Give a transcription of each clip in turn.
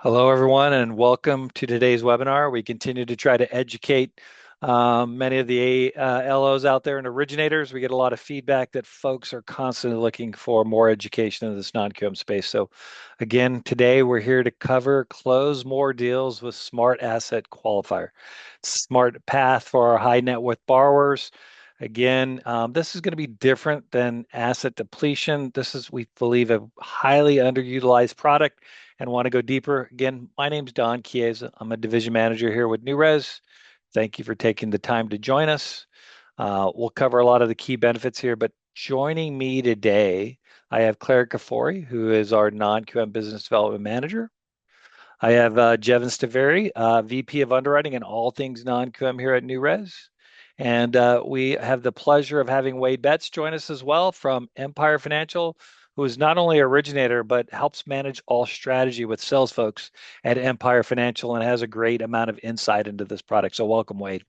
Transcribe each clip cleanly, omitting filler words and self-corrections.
Hello, everyone, and welcome to today's webinar. We continue to try to educate many of the LOs out there and originators. We get a lot of feedback that folks are constantly looking for more education in this non-QM space. So again, today we're here to cover close more deals with Smart Asset Qualifier. Smart path for our high net worth borrowers. Again, this is going to be different than asset depletion. This is, we believe, a highly underutilized product and want to go deeper. Again, my name's Don Chiesa. I'm a division manager here with Newrez. Thank you for taking the time to join us. We'll cover a lot of the key benefits here, but joining me today, I have Claire Kafori, who is our non-QM business development manager. I have Jevon Staveri, VP of underwriting and all things non-QM here at Newrez. And we have the pleasure of having Wade Betts join us as well from Empire Financial, who is not only originator, but helps manage all strategy with sales folks at Empire Financial and has a great amount of insight into this product. So welcome, Wade.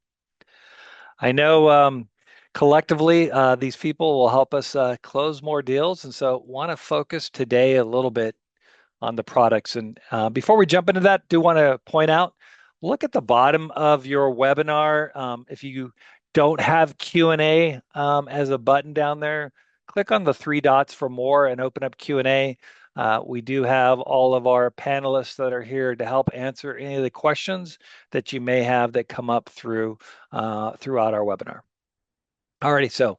I know collectively these people will help us close more deals. And so want to focus today a little bit on the products. And before we jump into that, do want to point out, look at the bottom of your webinar. If you don't have Q&A as a button down there, click on the three dots for more and open up Q&A. We do have all of our panelists that are here to help answer any of the questions that you may have that come up throughout our webinar. Alrighty, so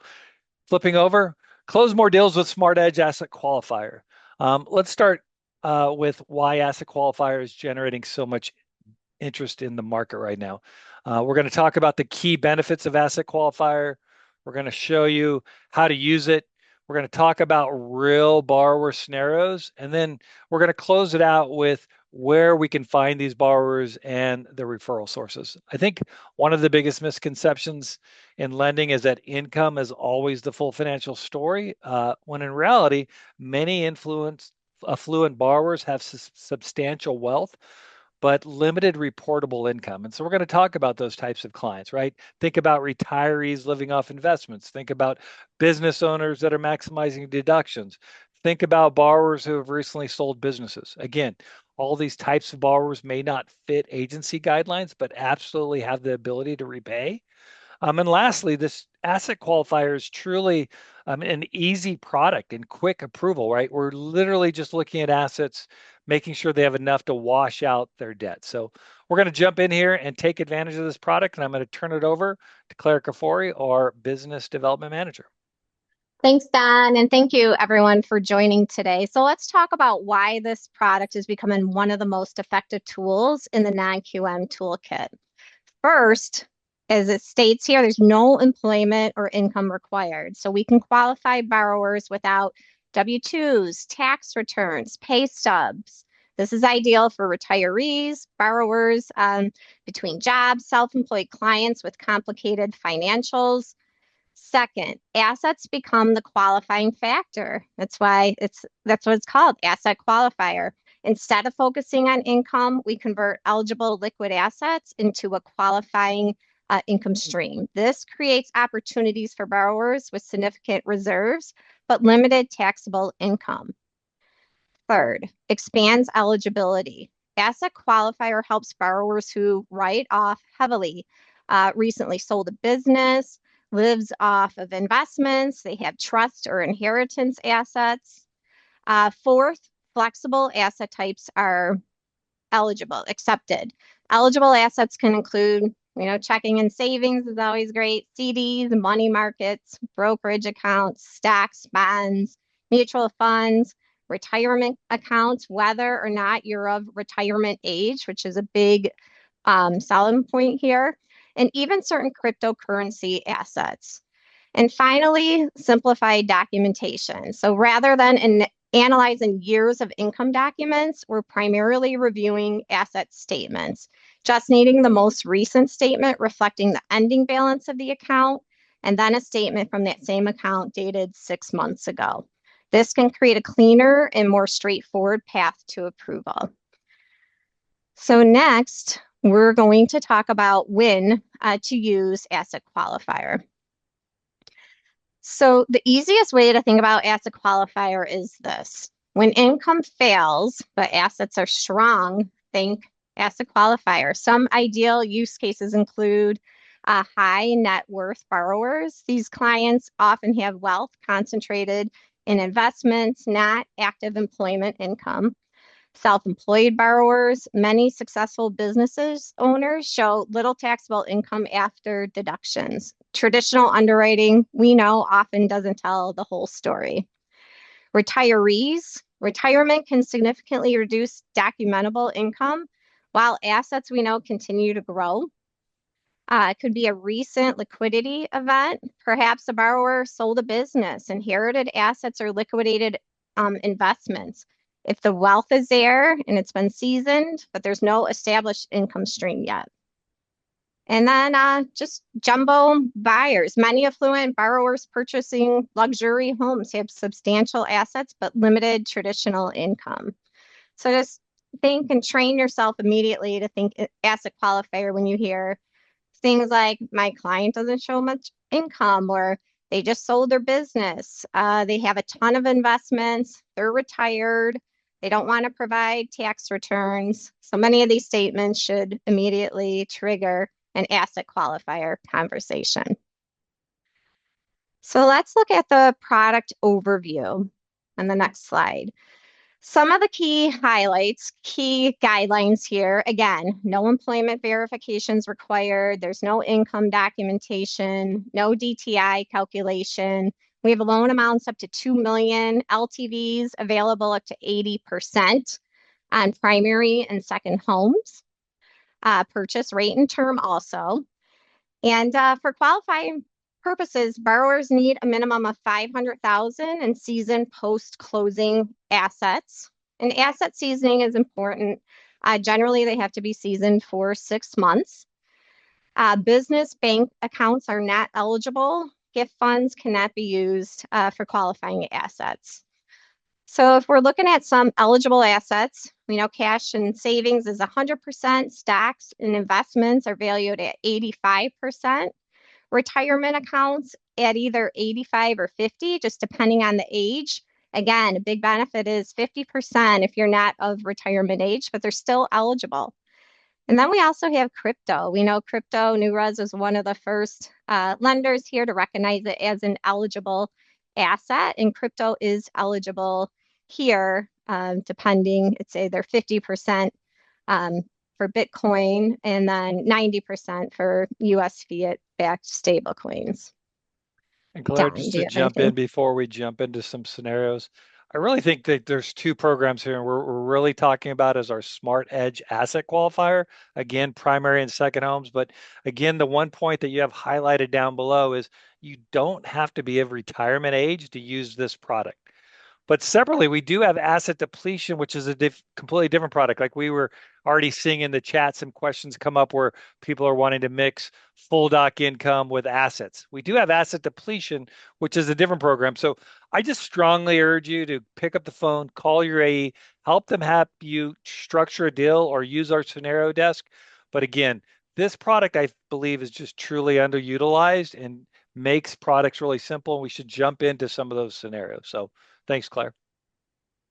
flipping over, close more deals with Smart Edge Asset Qualifier. Let's start with why Asset Qualifier is generating so much interest in the market right now. We're going to talk about the key benefits of Asset Qualifier. We're going to show you how to use it. We're going to talk about real borrower scenarios, and then we're going to close it out with where we can find these borrowers and the referral sources. I think one of the biggest misconceptions in lending is that income is always the full financial story, when in reality, many affluent borrowers have substantial wealth, but limited reportable income. And so we're going to talk about those types of clients, right? Think about retirees living off investments. Think about business owners that are maximizing deductions. Think about borrowers who have recently sold businesses. Again, all these types of borrowers may not fit agency guidelines, but absolutely have the ability to repay. And lastly, this asset qualifier is truly an easy product and quick approval, right? We're literally just looking at assets, making sure they have enough to wash out their debt. So we're going to jump in here and take advantage of this product, and I'm going to turn it over to Claire Kafori, our business development manager. Thanks, Don, and thank you everyone for joining today. So let's talk about why this product is becoming one of the most effective tools in the non-QM toolkit. First, as it states here, there's no employment or income required. So we can qualify borrowers without W-2s, tax returns, pay stubs. This is ideal for retirees, borrowers between jobs, self-employed clients with complicated financials. Second, assets become the qualifying factor. That's what it's called, asset qualifier. Instead of focusing on income, we convert eligible liquid assets into a qualifying income stream. This creates opportunities for borrowers with significant reserves, but limited taxable income. Third, expands eligibility. Asset qualifier helps borrowers who write off heavily, recently sold a business, lives off of investments, they have trust or inheritance assets. Fourth, flexible asset types are accepted. Eligible assets can include, checking and savings is always great, CDs, money markets, brokerage accounts, stocks, bonds, mutual funds, retirement accounts, whether or not you're of retirement age, which is a big selling point here, and even certain cryptocurrency assets. And finally, simplified documentation. So rather than analyzing years of income documents, we're primarily reviewing asset statements, just needing the most recent statement reflecting the ending balance of the account, and then a statement from that same account dated 6 months ago. This can create a cleaner and more straightforward path to approval. So next, we're going to talk about when to use asset qualifier. So the easiest way to think about asset qualifier is this. When income fails, but assets are strong, think Asset Qualifier. Some ideal use cases include high net worth borrowers. These clients often have wealth concentrated in investments, not active employment income. Self-employed borrowers, many successful businesses owners show little taxable income after deductions. Traditional underwriting, we know, often doesn't tell the whole story. Retirees, retirement can significantly reduce documentable income while assets we know continue to grow. It could be a recent liquidity event. Perhaps a borrower sold a business, inherited assets, or liquidated investments. If the wealth is there and it's been seasoned, but there's no established income stream yet. And then just jumbo buyers. Many affluent borrowers purchasing luxury homes have substantial assets, but limited traditional income. So just think and train yourself immediately to think asset qualifier when you hear things like my client doesn't show much income, or they just sold their business. They have a ton of investments. They're retired. They don't want to provide tax returns. So many of these statements should immediately trigger an asset qualifier conversation. So let's look at the product overview on the next slide. Some of the key highlights, key guidelines here. Again, no employment verifications required. There's no income documentation, no DTI calculation. We have loan amounts up to 2 million, LTVs available up to 80% on primary and second homes. Purchase rate and term also. And for qualifying purposes, borrowers need a minimum of 500,000 in seasoned post-closing assets. And asset seasoning is important. Generally, they have to be seasoned for 6 months. Business bank accounts are not eligible. Gift funds cannot be used for qualifying assets. So if we're looking at some eligible assets, we know cash and savings is 100%, stocks and investments are valued at 85%, retirement accounts at either 85 or 50, just depending on the age. Again, a big benefit is 50% if you're not of retirement age, but they're still eligible. And then we also have crypto. We know crypto, Newrez is one of the first lenders here to recognize it as an eligible asset, and crypto is eligible here, depending, it's either 50% for Bitcoin and then 90% for US fiat-backed stablecoins. And Claire, Don, just do you to have jump in anything? before we jump into some scenarios, I really think that there's two programs here, and we're really talking about as our Smart Edge asset qualifier. Again, primary and second homes. But again, the one point that you have highlighted down below is you don't have to be of retirement age to use this product. But separately, we do have asset depletion, which is a completely different product. Like we were already seeing in the chat, some questions come up where people are wanting to mix full doc income with assets. We do have asset depletion, which is a different program. So I just strongly urge you to pick up the phone, call your AE, help them help you structure a deal or use our scenario desk. But again, this product I believe is just truly underutilized and makes products really simple. And we should jump into some of those scenarios. So thanks, Claire.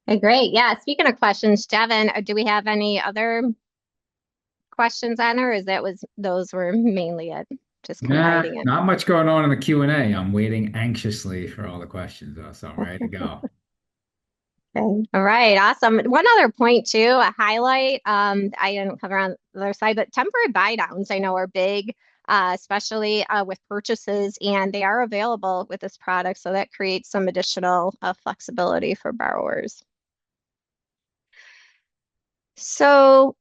Okay, great. Yeah, speaking of questions, Devin, do we have any other questions on her? Or is that was those were mainly it, just Nah, combining it. not much going on in the Q&A. I'm waiting anxiously for all the questions, though, so I'm ready to go. Okay. All right, awesome. One other point too, a highlight. I didn't cover on the other side, but temporary buy downs I know are big, especially with purchases, and they are available with this product, so that creates some additional flexibility for borrowers. So,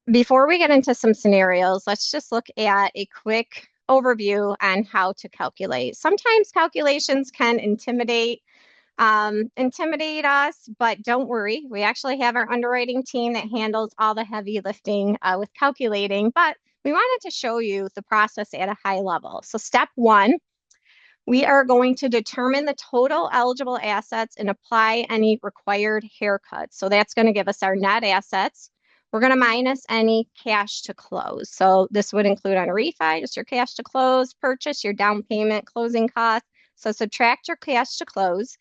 before we get into some scenarios, let's just look at a quick overview on how to calculate. Sometimes calculations can intimidate us, but don't worry. We actually have our underwriting team that handles all the heavy lifting with calculating, but we wanted to show you the process at a high level. So step one, we are going to determine the total eligible assets and apply any required haircuts. So that's going to give us our net assets. We're going to minus any cash to close. So this would include on a refi, just your cash to close, purchase, your down payment, closing costs. So subtract your cash to close.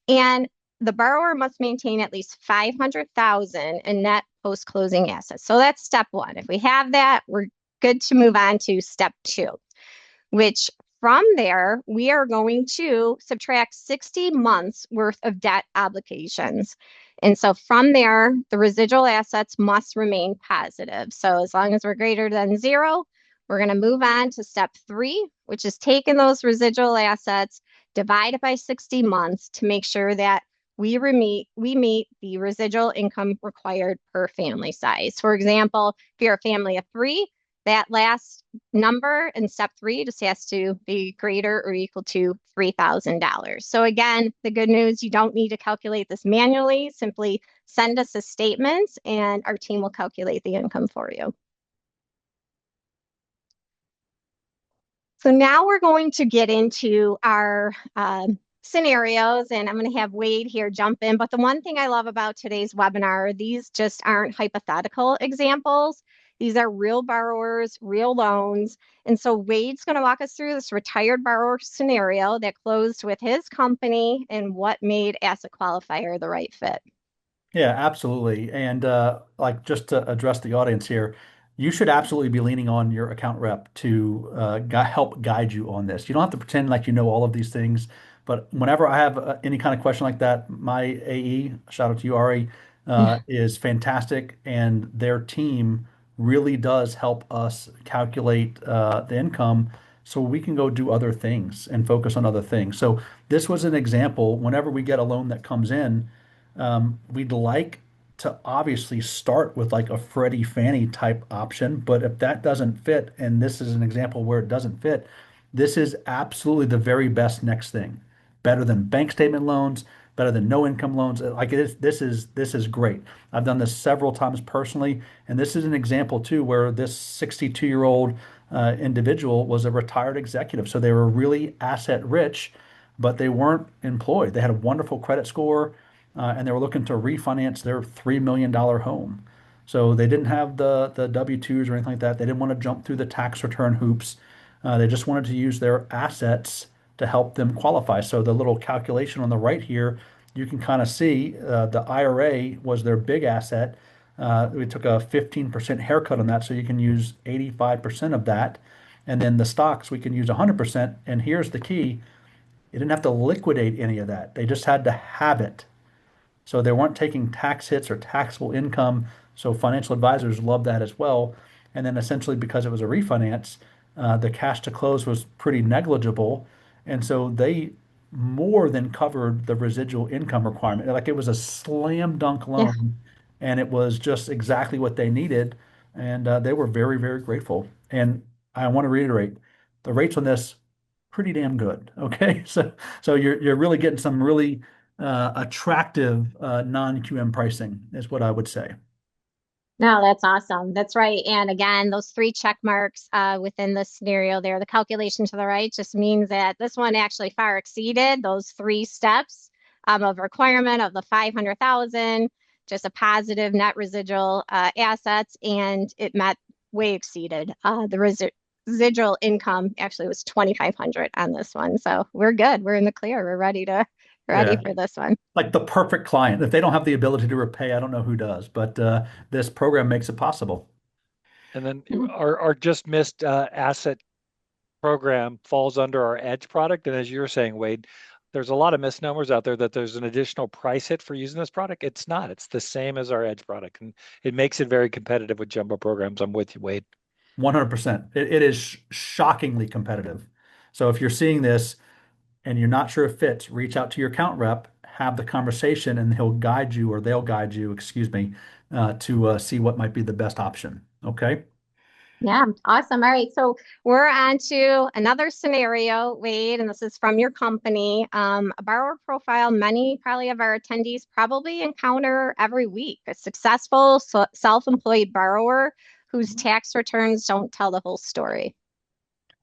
And the borrower must maintain at least 500,000 in net post-closing assets. So that's step one. If we have that, we're good to move on to step two, which from there, we are going to subtract 60 months worth of debt obligations. And so from there, the residual assets must remain positive. So as long as we're greater than zero, we're going to move on to step three, which is taking those residual assets, divide it by 60 months to make sure that we meet the residual income required per family size. For example, if you're a family of three, that last number in step three just has to be greater or equal to $3,000. So again, the good news, you don't need to calculate this manually. Simply send us a statement and our team will calculate the income for you. So now we're going to get into our scenarios, and I'm going to have Wade here jump in. But the one thing I love about today's webinar, these just aren't hypothetical examples. These are real borrowers, real loans. And so Wade's going to walk us through this retired borrower scenario that closed with his company and what made Asset Qualifier the right fit. Yeah, absolutely. And like just to address the audience here, you should absolutely be leaning on your account rep to help guide you on this. You don't have to pretend like you know all of these things, but whenever I have any kind of question like that, my AE, shout out to you, Ari, is fantastic, and their team really does help us calculate the income so we can go do other things and focus on other things. So this was an example. Whenever we get a loan that comes in, we'd like to obviously start with like a Freddie Fannie type option, but if that doesn't fit, and this is an example where it doesn't fit, this is absolutely the very best next thing. Better than bank statement loans, better than no income loans. Like it is, this is great. I've done this several times personally, and this is an example too where this 62-year-old individual was a retired executive, so they were really asset rich, but they weren't employed. They had a wonderful credit score and they were looking to refinance their $3 million home. So they didn't have the W-2s or anything like that. They didn't want to jump through the tax return hoops. They just wanted to use their assets to help them qualify. So the little calculation on the right here, you can kind of see the IRA was their big asset. We took a 15% haircut on that, so you can use 85% of that. And then the stocks, we can use 100%. And here's the key: you didn't have to liquidate any of that. They just had to have it. So they weren't taking tax hits or taxable income. So financial advisors love that as well. And then essentially, because it was a refinance, the cash to close was pretty negligible. And so they more than covered the residual income requirement. Like it was a slam dunk Yeah. loan, and it was just exactly what they needed. And they were very, very grateful. And I want to reiterate, the rates on this pretty damn good. Okay, so you're really getting some really attractive non-QM pricing is what I would say. No, that's awesome. That's right. And again, those three check marks within the scenario there, the calculation to the right just means that this one actually far exceeded those three steps of requirement of the 500,000, just a positive net residual assets, and it met way exceeded the residual income actually was 2,500 on this one. So we're good. We're in the clear. We're ready Yeah, for this one. like the perfect client. If they don't have the ability to repay, I don't know who does, but this program makes it possible. And then Mm. our just missed asset program falls under our Edge product. And as you were saying, Wade, there's a lot of misnomers out there that there's an additional price hit for using this product. It's not. It's the same as our Edge product, and it makes it very competitive with jumbo programs. I'm with you, Wade. 100%. It is shockingly competitive. So if you're seeing this and you're not sure if it fits, reach out to your account rep, have the conversation, and he'll guide you, or they'll guide you, excuse me, to see what might be the best option. Okay. Yeah, awesome. All right, so we're on to another scenario, Wade, and this is from your company. A borrower profile many probably of our attendees probably encounter every week. A successful self-employed borrower whose tax returns don't tell the whole story.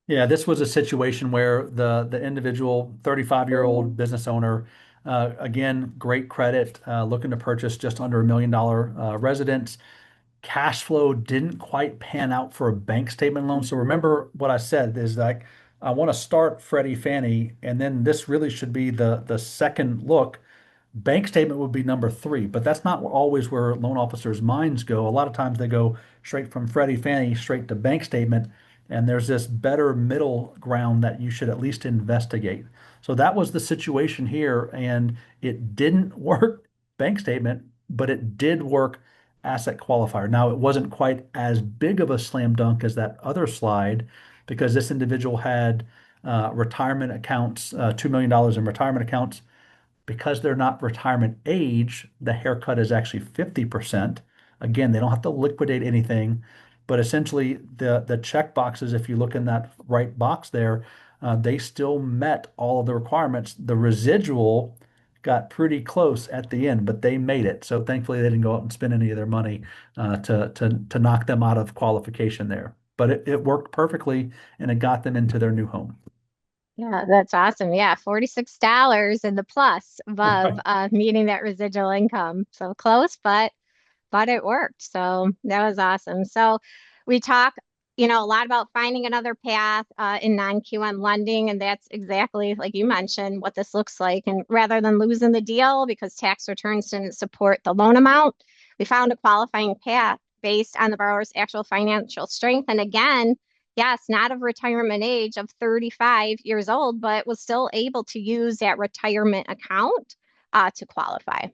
Yeah, this was a situation where the individual 35-year-old business owner, again, great credit, looking to purchase just under $1 million residence. Cash flow didn't quite pan out for a bank statement loan. So remember what I said is like I want to start Freddie Fannie, and then this really should be the second look. Bank statement would be number three, but that's not always where loan officers' minds go. A lot of times they go straight from Freddie Fannie straight to bank statement, and there's this better middle ground that you should at least investigate. So that was the situation here, and it didn't work bank statement, but it did work asset qualifier. Now, it wasn't quite as big of a slam dunk as that other slide because this individual had retirement accounts, $2 million in retirement accounts. Because they're not retirement age, the haircut is actually 50%. Again, they don't have to liquidate anything, but essentially the check boxes, if you look in that right box there, they still met all of the requirements. The residual got pretty close at the end, but they made it. So thankfully, they didn't go out and spend any of their money to knock them out of qualification there. But it worked perfectly, and it got them into their new home. Yeah, that's awesome. Yeah, $46 in the plus above Right. meeting that residual income. So close, but it worked. So that was awesome. So we talk, a lot about finding another path in non-QM lending, and that's exactly like you mentioned what this looks like. And rather than losing the deal because tax returns didn't support the loan amount, we found a qualifying path based on the borrower's actual financial strength. And again, yes, not of retirement age of 35 years old, but was still able to use that retirement account to qualify.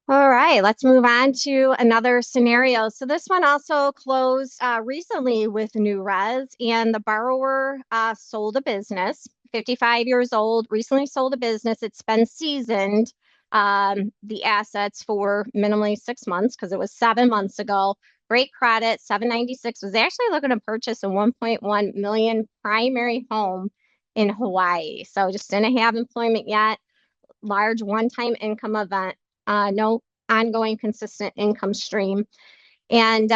All right, let's move on to another scenario. So this one also closed recently with Newrez, and the borrower sold a business, 55 years old, recently sold a business. It's been seasoned, the assets for minimally 6 months because it was 7 months ago. Great credit, 796, was actually looking to purchase a 1.1 million primary home in Hawaii. So just didn't have employment yet, large one-time income event, no ongoing consistent income stream. And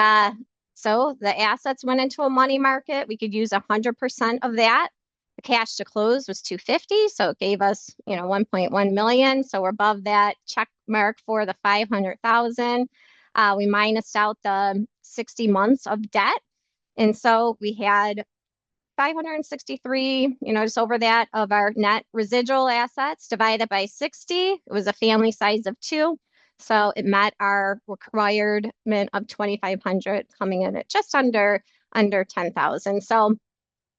so the assets went into a money market. We could use 100% of that. The cash to close was 250, so it gave us, 1.1 million. So we're above that check mark for the 500,000. We minused out the 60 months of debt, and so we had 563, just over that of our net residual assets divided by 60. It was a family size of 2. So it met our requirement of 2,500, coming in at just under 10,000. So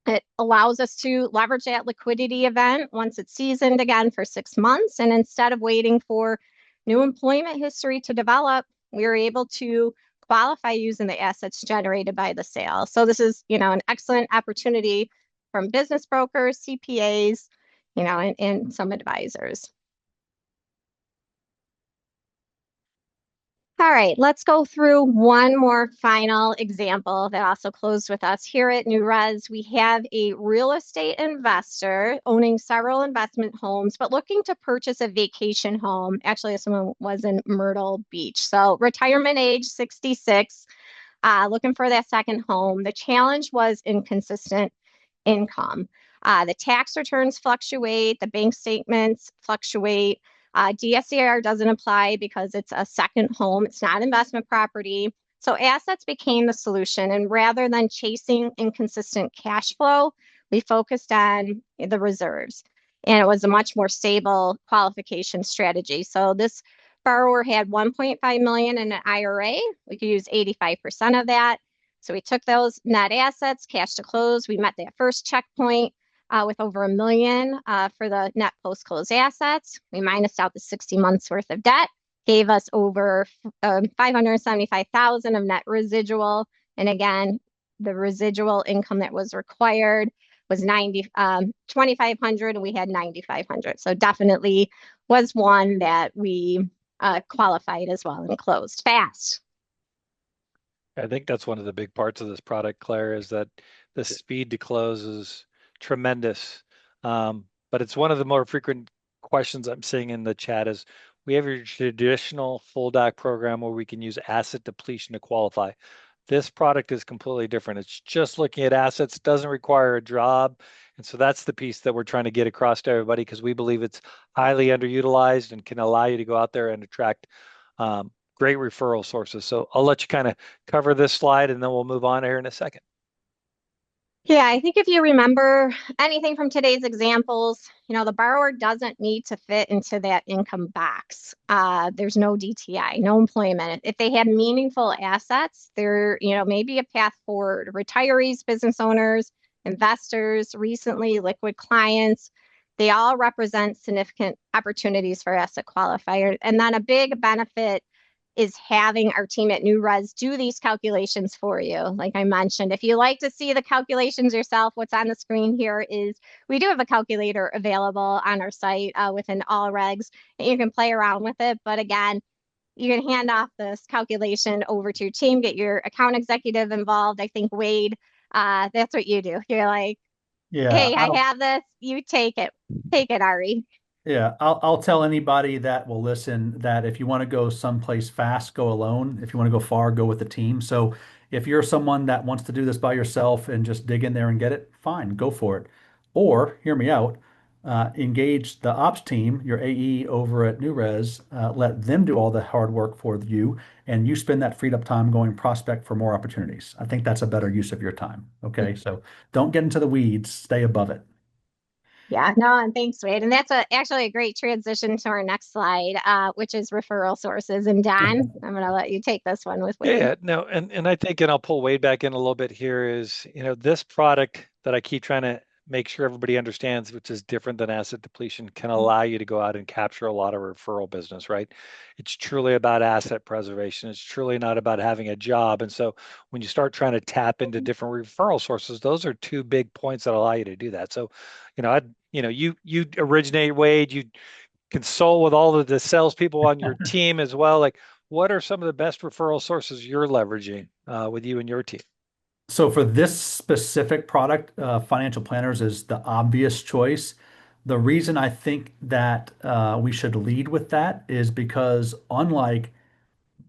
it allows us to leverage that liquidity event once it's seasoned again for 6 months. And instead of waiting for new employment history to develop, we were able to qualify using the assets generated by the sale. So this is, an excellent opportunity from business brokers, CPAs, and some advisors. All right, let's go through one more final example that also closed with us here at Newrez. We have a real estate investor owning several investment homes, but looking to purchase a vacation home. Actually, this one was in Myrtle Beach. So retirement age, 66, looking for that second home. The challenge was inconsistent income. The tax returns fluctuate, the bank statements fluctuate. DSCR doesn't apply because it's a second home. It's not investment property. So assets became the solution. And rather than chasing inconsistent cash flow, we focused on the reserves. And it was a much more stable qualification strategy. So this borrower had 1.5 million in an IRA. We could use 85% of that. So we took those net assets, cash to close. We met that first checkpoint with over $1 million for the net post-close assets. We minused out the 60 months worth of debt, gave us over 575,000 of net residual. And again, the residual income that was required was 2,500, and we had 9,500. So definitely was one that we qualified as well and closed fast. I think that's one of the big parts of this product, Claire, is that the speed to close is tremendous. But it's one of the more frequent questions I'm seeing in the chat is we have your traditional full doc program where we can use asset depletion to qualify. This product is completely different. It's just looking at assets, doesn't require a job. And so that's the piece that we're trying to get across to everybody because we believe it's highly underutilized and can allow you to go out there and attract great referral sources. So I'll let you kind of cover this slide and then we'll move on here in a second. Yeah, I think if you remember anything from today's examples, the borrower doesn't need to fit into that income box. There's no DTI, no employment. If they had meaningful assets, there, may be a path forward. Retirees, business owners, investors, recently liquid clients, they all represent significant opportunities for asset qualifier. And then a big benefit is having our team at Newrez do these calculations for you. Like I mentioned, if you like to see the calculations yourself, what's on the screen here is we do have a calculator available on our site within all regs, and you can play around with it. But again, you can hand off this calculation over to your team, get your account executive involved. I think Wade, that's what you do. You're like, Yeah, hey, I have this. You take it. Take it, Ari. yeah, I'll tell anybody that will listen that if you want to go someplace fast, go alone. If you want to go far, go with the team. So if you're someone that wants to do this by yourself and just dig in there and get it, fine, go for it. Or hear me out, engage the ops team, your AE over at Newrez, let them do all the hard work for you, and you spend that freed up time going prospect for more opportunities. I think that's a better use of your time. Okay, so don't get into the weeds, stay above it. Yeah, no, and thanks, Wade. And that's actually a great transition to our next slide, which is referral sources. And Don, I'm going to let you take this one with Yeah, Wade. yeah, no, and I think, and I'll pull Wade back in a little bit here is, this product that I keep trying to make sure everybody understands, which is different than asset depletion, can allow you to go out and capture a lot of referral business, right? It's truly about asset preservation. It's truly not about having a job. And so when you start trying to tap into different referral sources, those are two big points that allow you to do that. So, you originate, Wade, you consult with all of the salespeople on your team as well. Like, what are some of the best referral sources you're leveraging with you and your team? So for this specific product, financial planners is the obvious choice. The reason I think that we should lead with that is because unlike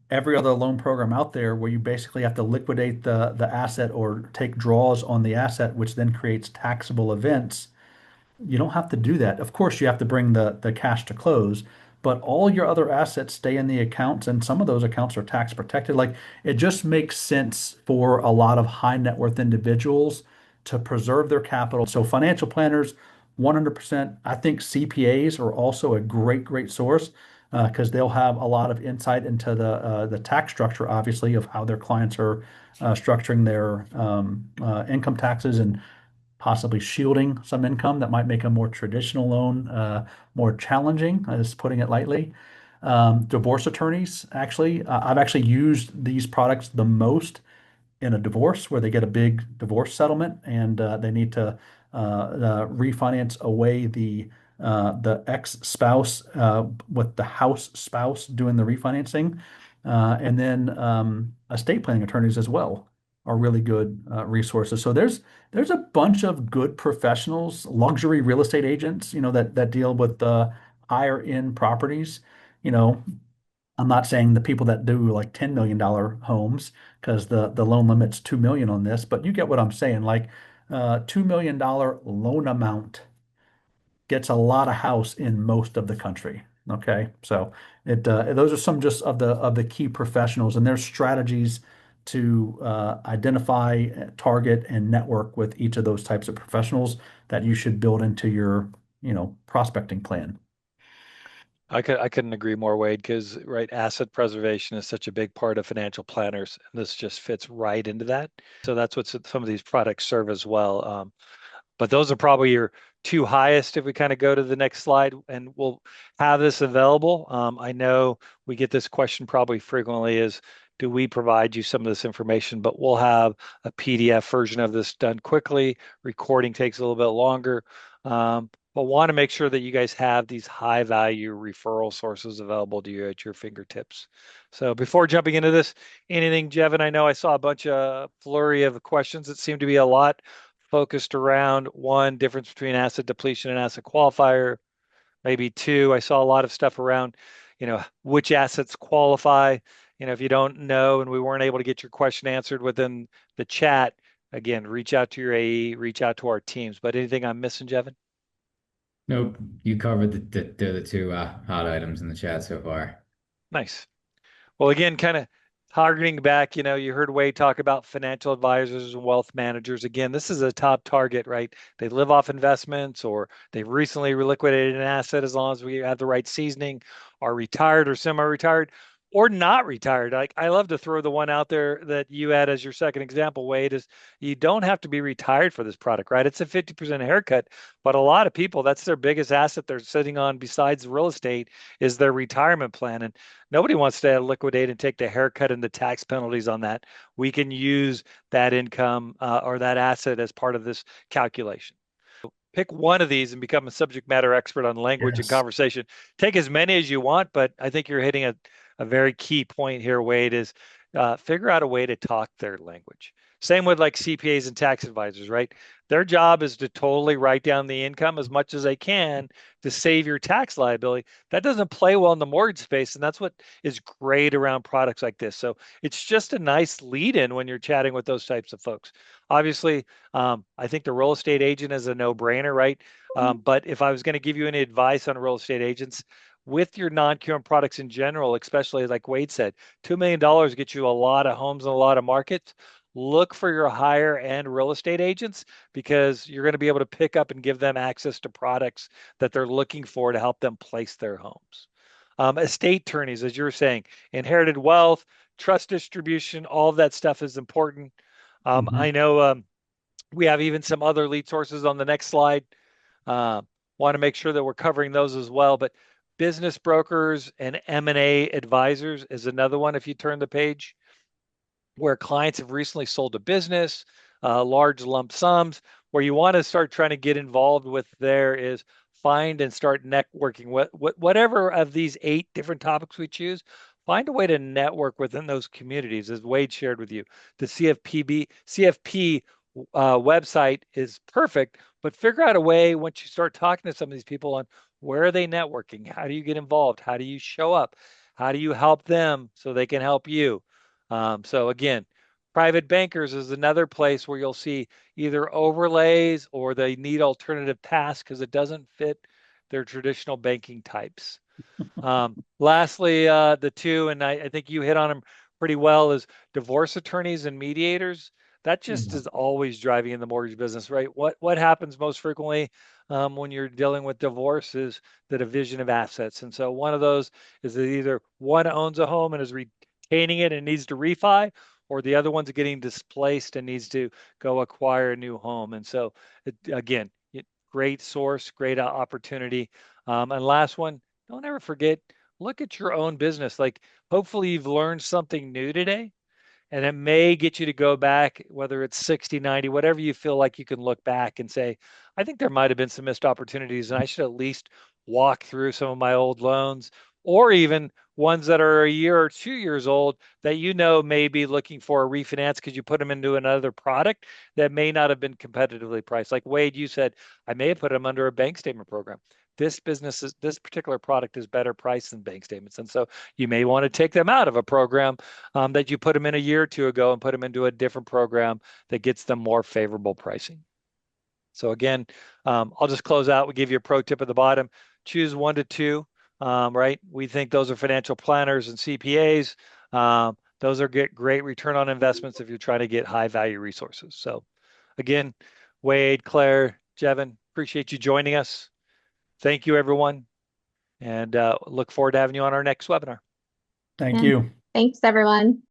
every other loan program out there where you basically have to liquidate the asset or take draws on the asset, which then creates taxable events, you don't have to do that. Of course, you have to bring the cash to close, but all your other assets stay in the accounts, and some of those accounts are tax protected. Like it just makes sense for a lot of high net worth individuals to preserve their capital. So financial planners, 100%. I think CPAs are also a great source because they'll have a lot of insight into the tax structure, obviously, of how their clients are structuring their income taxes and possibly shielding some income that might make a more traditional loan more challenging, is putting it lightly. Divorce attorneys, actually, I've actually used these products the most in a divorce where they get a big divorce settlement and they need to refinance away the ex-spouse with the house spouse doing the refinancing. And then estate planning attorneys as well are really good resources. So there's a bunch of good professionals, luxury real estate agents, that deal with higher end properties. You know, I'm not saying the people that do like $10 million homes because the loan limit's 2 million on this, but you get what I'm saying. Like $2 million loan amount gets a lot of house in most of the country. Okay, so it those are some just of the key professionals and their strategies to identify, target, and network with each of those types of professionals that you should build into your prospecting plan. I couldn't agree more, Wade, because right, asset preservation is such a big part of financial planners, and this just fits right into that. So that's what some of these products serve as well. But those are probably your two highest if we kind of go to the next slide, and we'll have this available. I know we get this question probably frequently is, do we provide you some of this information? But we'll have a PDF version of this done quickly. Recording takes a little bit longer. But want to make sure that you guys have these high value referral sources available to you at your fingertips. So before jumping into this, anything, Jevin? I know I saw a bunch of flurry of questions. It seemed to be a lot focused around one, difference between asset depletion and asset qualifier. Maybe two, I saw a lot of stuff around, which assets qualify. If you don't know and we weren't able to get your question answered within the chat, again, reach out to your AE, reach out to our teams. But anything I'm missing, Jevin? Nope, you covered the two hot items in the chat so far. Nice. Well, again, kind of Harkening back, you heard Wade talk about financial advisors and wealth managers. Again, this is a top target, right? They live off investments or they've recently liquidated an asset as long as we have the right seasoning, are retired or semi-retired or not retired. Like I love to throw the one out there that you had as your second example, Wade, is you don't have to be retired for this product, right? It's a 50% haircut, but a lot of people, that's their biggest asset they're sitting on besides real estate is their retirement plan. And nobody wants to liquidate and take the haircut and the tax penalties on that. We can use that income or that asset as part of this calculation. Pick one of these and become a subject matter expert on language and Yes. conversation. Take as many as you want, but I think you're hitting a very key point here, Wade, is figure out a way to talk their language. Same with like CPAs and tax advisors, right? Their job is to totally write down the income as much as they can to save your tax liability. That doesn't play well in the mortgage space, and that's what is great around products like this. So it's just a nice lead in when you're chatting with those types of folks. Obviously, I think the real estate agent is a no-brainer, right? But if I was going to give you any advice on real estate agents, with your non-QM products in general, especially like Wade said, $2 million gets you a lot of homes and a lot of markets. Look for your higher end real estate agents because you're going to be able to pick up and give them access to products that they're looking for to help them place their homes. Estate attorneys, as you were saying, inherited wealth, trust distribution, all of that stuff is important. Mhm. I know we have even some other lead sources on the next slide. Uh, Want to make sure that we're covering those as well. But business brokers and M&A advisors is another one if you turn the page where clients have recently sold a business, large lump sums. Where you want to start trying to get involved with there is find and start networking. Whatever of these 8 different topics we choose, find a way to network within those communities, as Wade shared with you. The CFP website is perfect, but figure out a way once you start talking to some of these people on where are they networking? How do you get involved? How do you show up? How do you help them so they can help you? So again, private bankers is another place where you'll see either overlays or they need alternative paths because it doesn't fit their traditional banking types. Lastly, the two, and I think you hit on them pretty well, is divorce attorneys and mediators. That just Yeah. is always driving in the mortgage business, right? What happens most frequently when you're dealing with divorce is the division of assets, and so one of those is that either one owns a home and is retaining it and needs to refi, or the other one's getting displaced and needs to go acquire a new home. And so, again, great source, great opportunity. And last one, don't ever forget, look at your own business. Like, hopefully, you've learned something new today, and it may get you to go back, whether it's 60, 90, whatever you feel like you can look back and say, I think there might have been some missed opportunities, and I should at least walk through some of my old loans, or even ones that are a year or 2 years old that may be looking for a refinance because you put them into another product that may not have been competitively priced. Like Wade, you said, I may have put them under a bank statement program. This particular product is better priced than bank statements. And so you may want to take them out of a program that you put them in a year or two ago and put them into a different program that gets them more favorable pricing. So again, I'll just close out. We give you a pro tip at the bottom. Choose 1 to 2, right? We think those are financial planners and CPAs. Those are great return on investments if you're trying to get high value resources. So again, Wade, Claire, Jevin, appreciate you joining us. Thank you, everyone. And look forward to having you on our next webinar. Thank Yeah. you. Thanks, everyone.